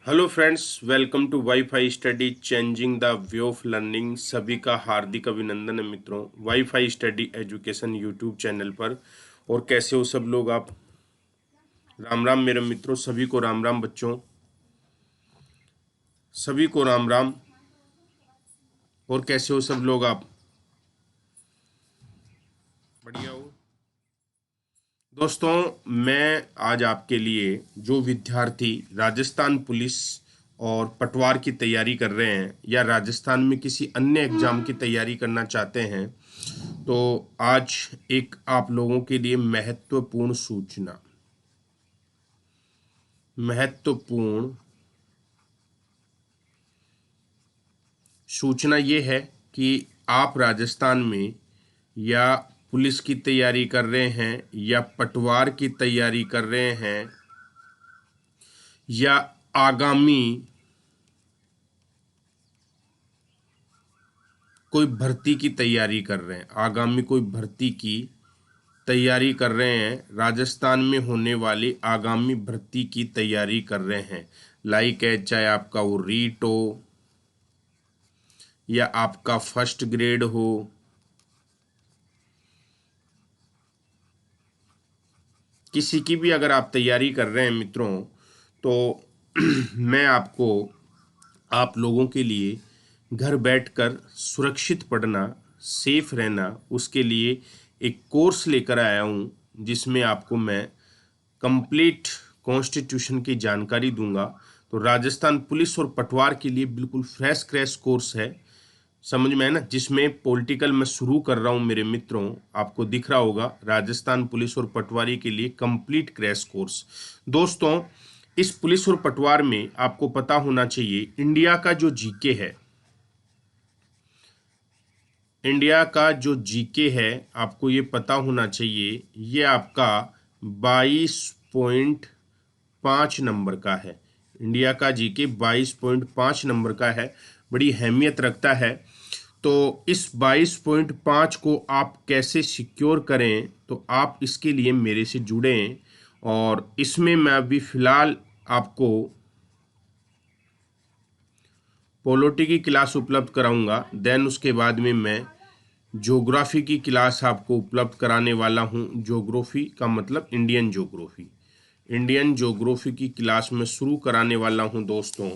Hello friends, welcome to WiFi study changing the way of learning. सभी का हार्दिक अभिनंदन है मित्रों, WiFi study education YouTube channel पर। और कैसे हो सब लोग आप? राम राम मेरे मित्रों, सभी को राम राम बच्चों, सभी को राम राम। और कैसे हो सब लोग आप? बढ़िया हो दोस्तों। मैं आज आपके लिए जो विद्यार्थी राजस्थान पुलिस और पटवार की तैयारी कर रहे हैं या राजस्थान में किसी अन्य एग्जाम की तैयारी करना चाहते हैं, तो आज एक आप लोगों के लिए महत्वपूर्ण सूचना ये है कि आप राजस्थान में या पुलिस की तैयारी कर रहे हैं या पटवार की तैयारी कर रहे हैं या आगामी कोई भर्ती की तैयारी कर रहे हैं, आगामी कोई भर्ती की तैयारी कर रहे हैं, राजस्थान में होने वाली आगामी भर्ती की तैयारी कर रहे हैं। लाइक है, चाहे आपका वो रीट हो या आपका फर्स्ट ग्रेड हो, किसी की भी अगर आप तैयारी कर रहे हैं मित्रों, तो मैं आपको आप लोगों के लिए घर बैठकर सुरक्षित पढ़ना, सेफ रहना, उसके लिए एक कोर्स लेकर आया हूँ जिसमें आपको मैं कंप्लीट कॉन्स्टिट्यूशन की जानकारी दूंगा। तो राजस्थान पुलिस और पटवार के लिए बिल्कुल फ्रेश क्रैश कोर्स है, समझ में है ना, जिसमें पॉलिटिकल मैं शुरू कर रहा हूं मेरे मित्रों। आपको दिख रहा होगा राजस्थान पुलिस और पटवारी के लिए कंप्लीट क्रैश कोर्स। दोस्तों, इस पुलिस और पटवार में आपको पता होना चाहिए इंडिया का जो जीके है, इंडिया का जो जीके है आपको ये पता होना चाहिए, ये आपका 22.5 नंबर का है। इंडिया का जीके 22.5 नंबर का है, बड़ी अहमियत रखता है। तो इस 22.5 को आप कैसे सिक्योर करें, तो आप इसके लिए मेरे से जुड़ें। और इसमें मैं अभी फ़िलहाल आपको पॉलिटी की क्लास उपलब्ध कराऊंगा, देन उसके बाद में मैं ज्योग्राफी की क्लास आपको उपलब्ध कराने वाला हूं। ज्योग्राफी का मतलब इंडियन ज्योग्राफी, इंडियन ज्योग्राफी की क्लास में शुरू कराने वाला हूं दोस्तों।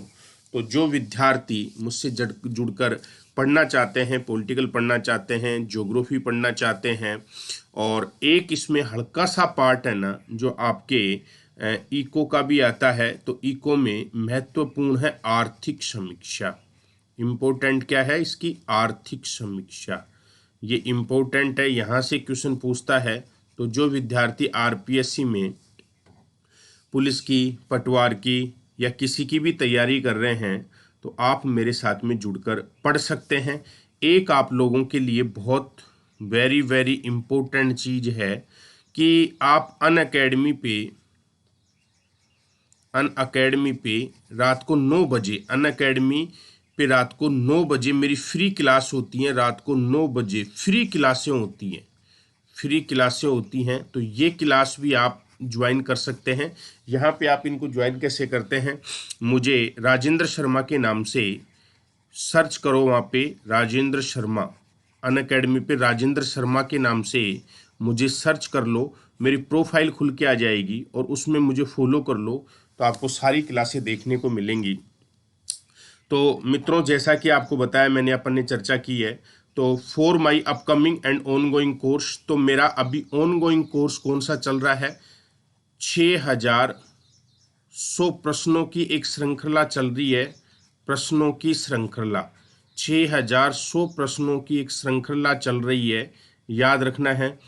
तो जो विद्यार्थी मुझसे जुड़कर पढ़ना चाहते हैं, पॉलिटिकल पढ़ना चाहते हैं, ज्योग्राफी पढ़ना चाहते हैं, और एक इसमें हल्का सा पार्ट है ना जो आपके इको का भी आता है, तो इको में महत्वपूर्ण है आर्थिक समीक्षा। इम्पोर्टेंट क्या है इसकी? आर्थिक समीक्षा। ये इम्पोर्टेंट है, यहाँ से क्वेश्चन पूछता है। तो जो विद्यार्थी आरपीएससी में पुलिस की, पटवार की या किसी की भी तैयारी कर रहे हैं, तो आप मेरे साथ में जुड़कर पढ़ सकते हैं। एक आप लोगों के लिए बहुत वेरी वेरी इम्पोर्टेंट चीज़ है कि आप अन अकेडमी पे रात को 9 बजे, अन अकेडमी पे रात को 9 बजे मेरी फ्री क्लास होती हैं। रात को 9 बजे फ्री क्लासें होती हैं, फ्री क्लासें होती हैं। तो ये क्लास भी आप ज्वाइन कर सकते हैं। यहाँ पे आप इनको ज्वाइन कैसे करते हैं? मुझे राजेंद्र शर्मा के नाम से सर्च करो, वहाँ पे राजेंद्र शर्मा, अन अकेडमी पे राजेंद्र शर्मा के नाम से मुझे सर्च कर लो, मेरी प्रोफाइल खुल के आ जाएगी और उसमें मुझे फॉलो कर लो, तो आपको सारी क्लासें देखने को मिलेंगी। तो मित्रों, जैसा कि आपको बताया मैंने, अपन ने चर्चा की है, तो for my upcoming and on going course, तो मेरा अभी ऑन गोइंग कोर्स कौन सा चल रहा है? 6100 प्रश्नों की एक श्रृंखला चल रही है। प्रश्नों की श्रृंखला, 6100 प्रश्नों की एक श्रृंखला चल रही है, याद रखना है।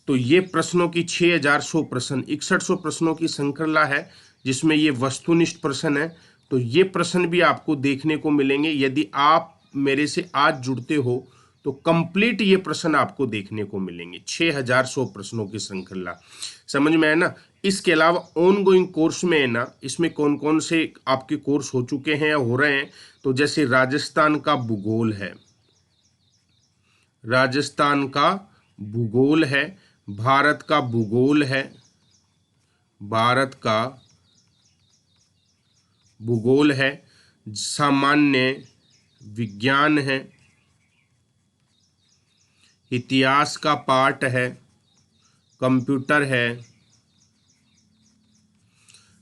तो ये प्रश्नों की 6100 प्रश्न, 6100 प्रश्नों की श्रृंखला है, जिसमें ये वस्तुनिष्ठ प्रश्न है। तो ये प्रश्न भी आपको देखने को मिलेंगे। यदि आप मेरे से आज जुड़ते हो तो कंप्लीट ये प्रश्न आपको देखने को मिलेंगे। 6100 प्रश्नों की श्रृंखला, समझ में है ना। इसके अलावा ऑन गोइंग कोर्स में है ना, इसमें कौन कौन से आपके कोर्स हो चुके हैं या हो रहे हैं? तो जैसे राजस्थान का भूगोल है, राजस्थान का भूगोल है, भारत का भूगोल है, भारत का भूगोल है, सामान्य विज्ञान है, इतिहास का पार्ट है, कंप्यूटर है,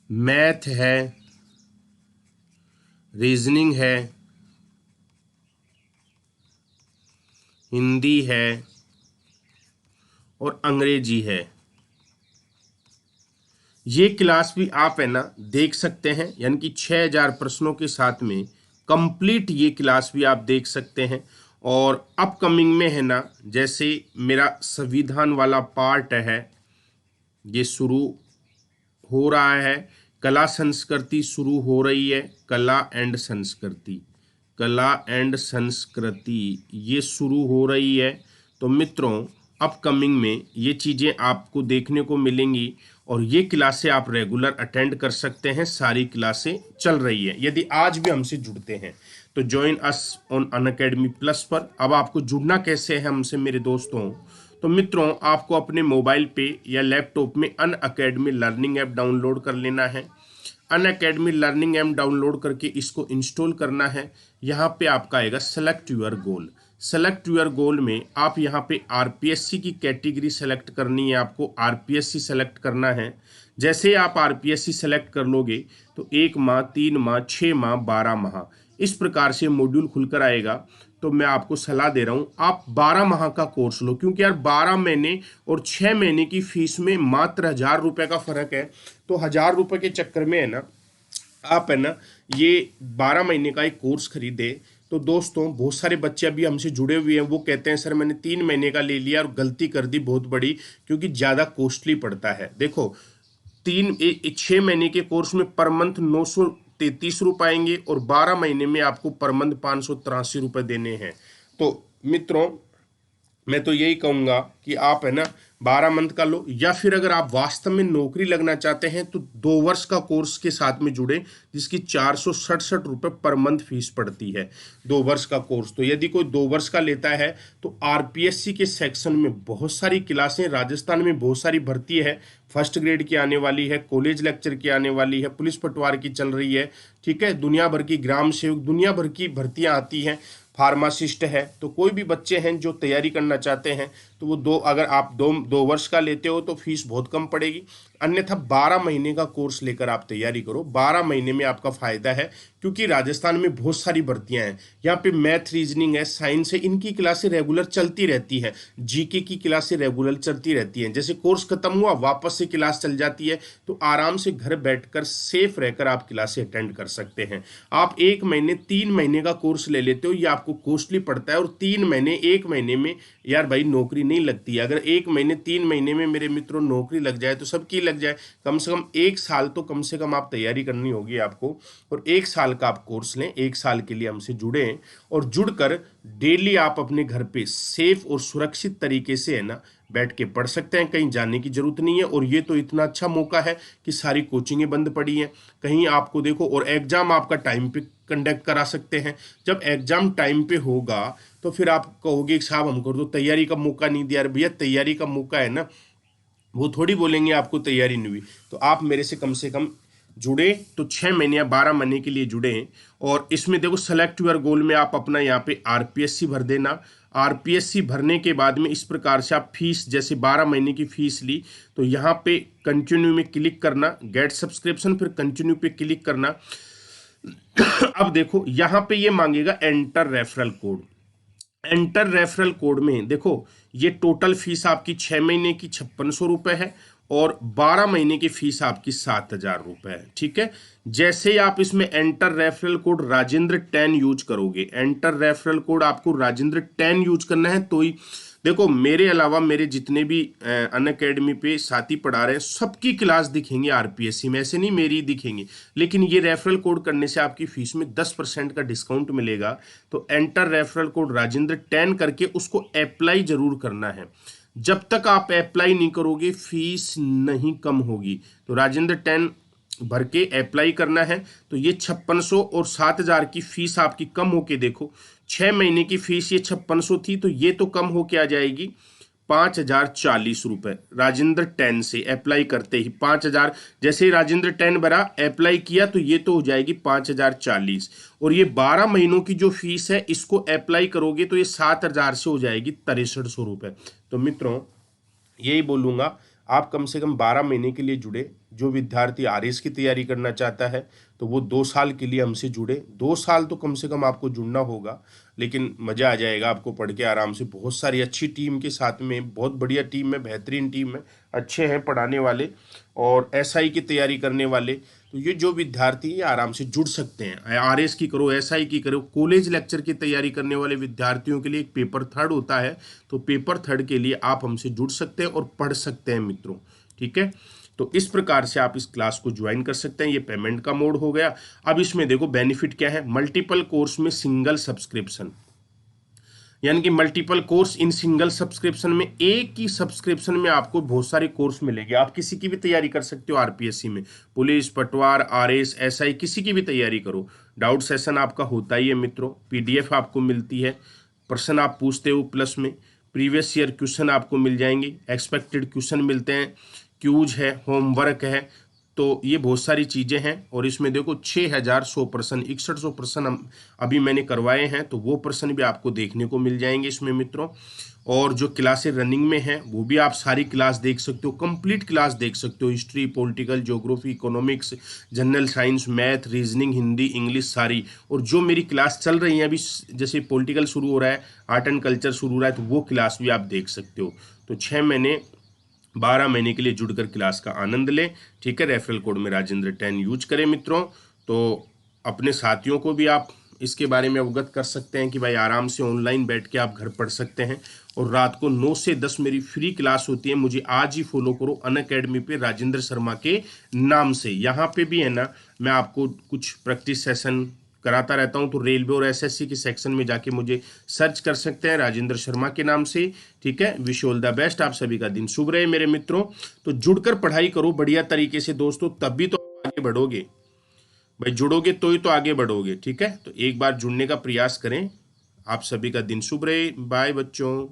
मैथ है, रीजनिंग है, हिंदी है और अंग्रेजी है। ये क्लास भी आप है ना देख सकते हैं, यानी कि 6000 प्रश्नों के साथ में कंप्लीट ये क्लास भी आप देख सकते हैं। और अपकमिंग में है ना, जैसे मेरा संविधान वाला पार्ट है ये शुरू हो रहा है, कला संस्कृति शुरू हो रही है, कला एंड संस्कृति, कला एंड संस्कृति ये शुरू हो रही है। तो मित्रों अपकमिंग में ये चीज़ें आपको देखने को मिलेंगी और ये क्लासें आप रेगुलर अटेंड कर सकते हैं। सारी क्लासें चल रही है। यदि आज भी हमसे जुड़ते हैं तो join us on Unacademy plus पर। अब आपको जुड़ना कैसे है हमसे मेरे दोस्तों? तो मित्रों आपको अपने मोबाइल पे या लैपटॉप में अनअकैडमी लर्निंग ऐप डाउनलोड कर लेना है। अनअकैडमी लर्निंग ऐप डाउनलोड करके इसको इंस्टॉल करना है। यहाँ पे आपका आएगा select your goal. Select your goal में आप यहाँ पे आरपीएससी की कैटेगरी सेलेक्ट करनी है, आपको आरपीएससी सेलेक्ट करना है। जैसे आप आरपीएससी सेलेक्ट कर लोगे तो 1 माह, 3 माह, 6 माह, 12 माह इस प्रकार से मॉड्यूल खुलकर आएगा। तो मैं आपको सलाह दे रहा हूँ आप 12 माह का कोर्स लो, क्योंकि यार 12 महीने और 6 महीने की फीस में मात्र 1000 रुपये का फर्क है। तो 1000 रुपये के चक्कर में है ना आप है ना ये 12 महीने का एक कोर्स खरीदे। तो दोस्तों बहुत सारे बच्चे अभी हमसे जुड़े हुए हैं, वो कहते हैं सर मैंने 3 महीने का ले लिया और गलती कर दी बहुत बड़ी, क्योंकि ज़्यादा कॉस्टली पड़ता है। देखो 6 महीने के कोर्स में पर मंथ 933 रुपये आएंगे और 12 महीने में आपको पर मंथ 583 रुपये देने हैं। तो मित्रों मैं तो यही कहूँगा कि आप है ना 12 मंथ का लो, या फिर अगर आप वास्तव में नौकरी लगना चाहते हैं तो 2 वर्ष का कोर्स के साथ में जुड़े, जिसकी 467 रुपये पर मंथ फीस पड़ती है 2 वर्ष का कोर्स। तो यदि कोई 2 वर्ष का लेता है तो आरपीएससी के सेक्शन में बहुत सारी क्लासें, राजस्थान में बहुत सारी भर्ती है, फर्स्ट ग्रेड की आने वाली है, कॉलेज लेक्चर की आने वाली है, पुलिस पटवार की चल रही है, ठीक है, दुनिया भर की ग्राम सेवक, दुनिया भर की भर्तियां आती हैं, फार्मासिस्ट है। तो कोई भी बच्चे हैं जो तैयारी करना चाहते हैं तो वो अगर आप दो वर्ष का लेते हो तो फीस बहुत कम पड़ेगी, अन्यथा 12 महीने का कोर्स लेकर आप तैयारी करो। 12 महीने में आपका फायदा है, क्योंकि राजस्थान में बहुत सारी भर्तियां हैं। यहाँ पे मैथ, रीजनिंग है, साइंस है, इनकी क्लासें रेगुलर चलती रहती है, जीके की क्लासें रेगुलर चलती रहती हैं। जैसे कोर्स खत्म हुआ वापस से क्लास चल जाती है, तो आराम से घर बैठकर सेफ रहकर आप क्लासें अटेंड कर सकते हैं। आप 1 महीने 3 महीने का कोर्स ले लेते हो, ये आपको कॉस्टली पड़ता है। और 3 महीने 1 महीने में यार भाई नौकरी नहीं लगती है। अगर 1 महीने 3 महीने में मेरे मित्रों नौकरी लग जाए तो सबकी लग जाए, कम से कम 1 साल तो कम से कम आप तैयारी करनी होगी आपको। और 1 साल का आप कोर्स लें, 1 साल के लिए हमसे जुड़ें और जुड़कर डेली आप अपने घर पे सेफ और सुरक्षित तरीके से है ना बैठ के पढ़ सकते हैं, कहीं जाने की जरूरत नहीं है। और ये तो इतना अच्छा मौका है कि सारी कोचिंगें बंद पड़ी हैं, कहीं आपको देखो, और एग्जाम आपका टाइम पे कंडक्ट करा सकते हैं। जब एग्जाम टाइम पे होगा तो फिर आप कहोगे साहब हमको तो तैयारी का मौका नहीं दिया। भैया तैयारी का मौका है ना, वो थोड़ी बोलेंगे आपको तैयारी नहीं हुई। तो आप मेरे से कम जुड़े तो 6 महीने या 12 महीने के लिए जुड़े। और इसमें देखो सेलेक्ट यूर गोल में आप अपना यहाँ पे आरपीएससी भर देना। आरपीएससी भरने के बाद में इस प्रकार से आप फीस, जैसे 12 महीने की फीस ली तो यहाँ पे कंटिन्यू में क्लिक करना, गेट सब्सक्रिप्शन, फिर कंटिन्यू पे क्लिक करना। अब देखो यहाँ पे ये मांगेगा enter referral code. Enter referral code में देखो ये टोटल फीस आपकी 6 महीने की 5600 रुपये है और 12 महीने की फीस आपकी 7000 रुपये है, ठीक है। जैसे ही आप इसमें enter referral code Rajendra 10 use करोगे, एंटर रेफरल कोड आपको राजेंद्र 10 यूज करना है तो ही देखो, मेरे अलावा मेरे जितने भी अनअकैडमी पे साथी पढ़ा रहे हैं सबकी क्लास दिखेंगे आरपीएससी में, ऐसे नहीं मेरी दिखेंगे। लेकिन ये रेफरल कोड करने से आपकी फीस में 10% का डिस्काउंट मिलेगा। तो एंटर रेफरल कोड राजेंद्र 10 करके उसको अप्लाई जरूर करना है। जब तक आप अप्लाई नहीं करोगे फीस नहीं कम होगी। तो राजेंद्र 10 भर के अप्लाई करना है। तो ये 5600 और 7000 की फीस आपकी कम होके देखो, 6 महीने की फीस ये 5600 थी तो ये तो कम होके आ जाएगी 5,040 रुपये। राजेंद्र 10 से अप्लाई करते ही 5,000, जैसे ही राजेंद्र 10 भरा, अप्लाई किया, तो ये तो हो जाएगी 5,040। और ये 12 महीनों की जो फीस है, इसको अप्लाई करोगे तो ये 7,000 से हो जाएगी 6300 रुपये। तो मित्रों, यही बोलूँगा, आप कम से कम 12 महीने के लिए जुड़े। जो विद्यार्थी आरएस की तैयारी करना चाहता है तो वो 2 साल के लिए हमसे जुड़े। 2 साल तो कम से कम आपको जुड़ना होगा, लेकिन मज़ा आ जाएगा आपको पढ़ के आराम से। बहुत सारी अच्छी टीम के साथ में, बहुत बढ़िया टीम है, बेहतरीन टीम है, अच्छे हैं पढ़ाने वाले और एसआई की तैयारी करने वाले। तो ये जो विद्यार्थी है आराम से जुड़ सकते हैं। आरएस की करो, एसआई की करो, कॉलेज लेक्चर की तैयारी करने वाले विद्यार्थियों के लिए एक पेपर थर्ड होता है, तो पेपर थर्ड के लिए आप हमसे जुड़ सकते हैं और पढ़ सकते हैं मित्रों। ठीक है, तो इस प्रकार से आप इस क्लास को ज्वाइन कर सकते हैं। ये पेमेंट का मोड हो गया। अब इसमें देखो बेनिफिट क्या है, मल्टीपल कोर्स में सिंगल सब्सक्रिप्शन, यानी कि multiple course in single subscription में, एक ही सब्सक्रिप्शन में आपको बहुत सारे कोर्स मिलेंगे। आप किसी की भी तैयारी कर सकते हो आरपीएससी में, पुलिस, पटवार, आरएस, एसआई, किसी की भी तैयारी करो। डाउट सेशन आपका होता ही है मित्रों, पीडीएफ आपको मिलती है, प्रश्न आप पूछते हो प्लस में, प्रीवियस ईयर क्वेश्चन आपको मिल जाएंगे, एक्सपेक्टेड क्वेश्चन मिलते हैं, क्यूज है, होमवर्क है। तो ये बहुत सारी चीज़ें हैं। और इसमें देखो 6,100 प्रश्न, 6100 प्रश्न हम अभी मैंने करवाए हैं, तो वो प्रश्न भी आपको देखने को मिल जाएंगे इसमें मित्रों। और जो क्लासें रनिंग में हैं वो भी आप सारी क्लास देख सकते हो, कंप्लीट क्लास देख सकते हो, history, political, geography, economics, general science, math, reasoning, Hindi, English सारी। और जो मेरी क्लास चल रही है अभी, जैसे पॉलिटिकल शुरू हो रहा है, आर्ट एंड कल्चर शुरू हो रहा है, तो वो क्लास भी आप देख सकते हो। तो 6 महीने 12 महीने के लिए जुड़कर क्लास का आनंद लें। ठीक है, रेफरल कोड में राजेंद्र 10 यूज करें मित्रों। तो अपने साथियों को भी आप इसके बारे में अवगत कर सकते हैं कि भाई आराम से ऑनलाइन बैठ के आप घर पढ़ सकते हैं। और रात को 9 से 10 मेरी फ्री क्लास होती है, मुझे आज ही फॉलो करो अनअकैडमी पे, राजेंद्र शर्मा के नाम से। यहाँ पे भी है ना, मैं आपको कुछ प्रैक्टिस सेशन कराता रहता हूं, तो रेलवे और एसएससी के सेक्शन में जाके मुझे सर्च कर सकते हैं राजेंद्र शर्मा के नाम से। ठीक है, विश ऑल द बेस्ट। आप सभी का दिन शुभ रहे मेरे मित्रों। तो जुड़कर पढ़ाई करो बढ़िया तरीके से दोस्तों, तभी तो आगे बढ़ोगे भाई, जुड़ोगे तो ही तो आगे बढ़ोगे। ठीक है, तो एक बार जुड़ने का प्रयास करें। आप सभी का दिन शुभ रहे। बाय बच्चों।